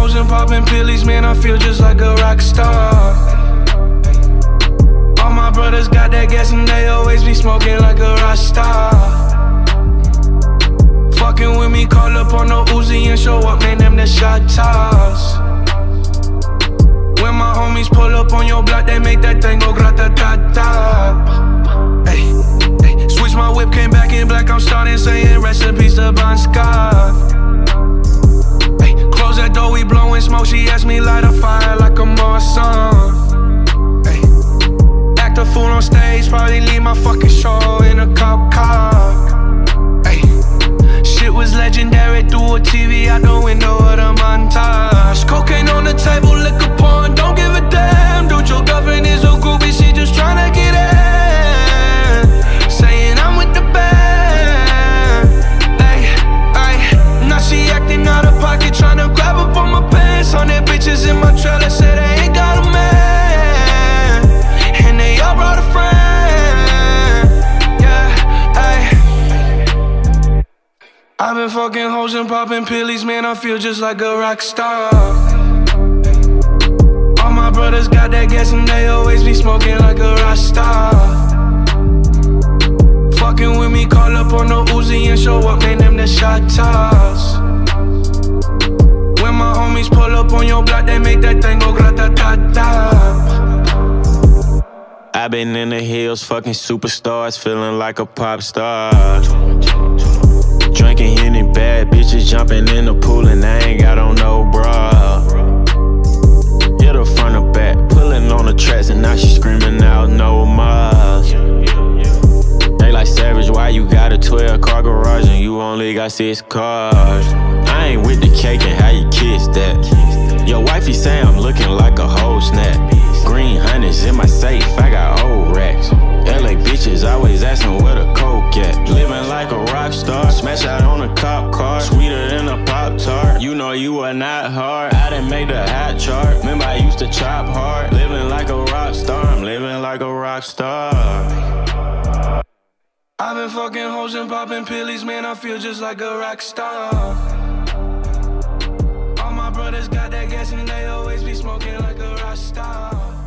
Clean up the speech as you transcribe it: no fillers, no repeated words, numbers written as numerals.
hoes and popping pillies, man, I feel just like a rock star. All my brothers got that gas and they always be smoking like a rock star. Fucking with me, call up on the Uzi and show up, man, them the shot toss. When my homies pull up on your block, they make that thing go grata-ta-ta. Ay, ay. Switch my whip, came back in black, I'm starting saying rest in peace to Bon Scott. Ay, close that door, we blowing smoke, she asked me light a fire like a Marsan. Ay, act a fool on stage, probably leave my fucking show in a cop car. Ay, shit was legendary, through a TV out the window of the montage. Cocaine on the table, liquor porn, don't give a damn. Dude, your girlfriend is a groupie, she just tryna get in. Saying I'm with the band. Ay, ay, now she acting out of pocket, tryna grab up on my pants. 100 bitches in my trailer, say they ain't got a man, and they all brought a friend. Yeah, ay. I've been fucking hoes and popping pillies, man, I feel just like a rock star. All my brothers got that gas and they always be smoking like a rock star. Fucking with me, call up on the Uzi and show up, man, them the shot toss. When my homies pull up on your block, they make that thing go grata-ta-ta. I've been in the hills, fucking superstars, feeling like a pop star. Drinking Henny, bad bitches jumping in the pool and I ain't got on no bra. Hit her front or back, pulling on the tracks and now she screaming out no more. They like Savage, why you got a 12-car garage and you only got 6 cars? I ain't with the cake and how you kiss that. Your wifey say I'm looking like a whole snap. Green hundreds in my safe, I got old racks. LA bitches always asking where the coke at. Living like a rock star, smash out on a cop car, sweeter than a Pop-Tart. You know you are not hard, I done made the hot chart. Remember I used to chop hard, living like a rock star, I'm living like a rock star. I've been fucking hoes and popping pillies, man, I feel just like a rock star. All my brothers got that gas and they always be smoking like a rock star.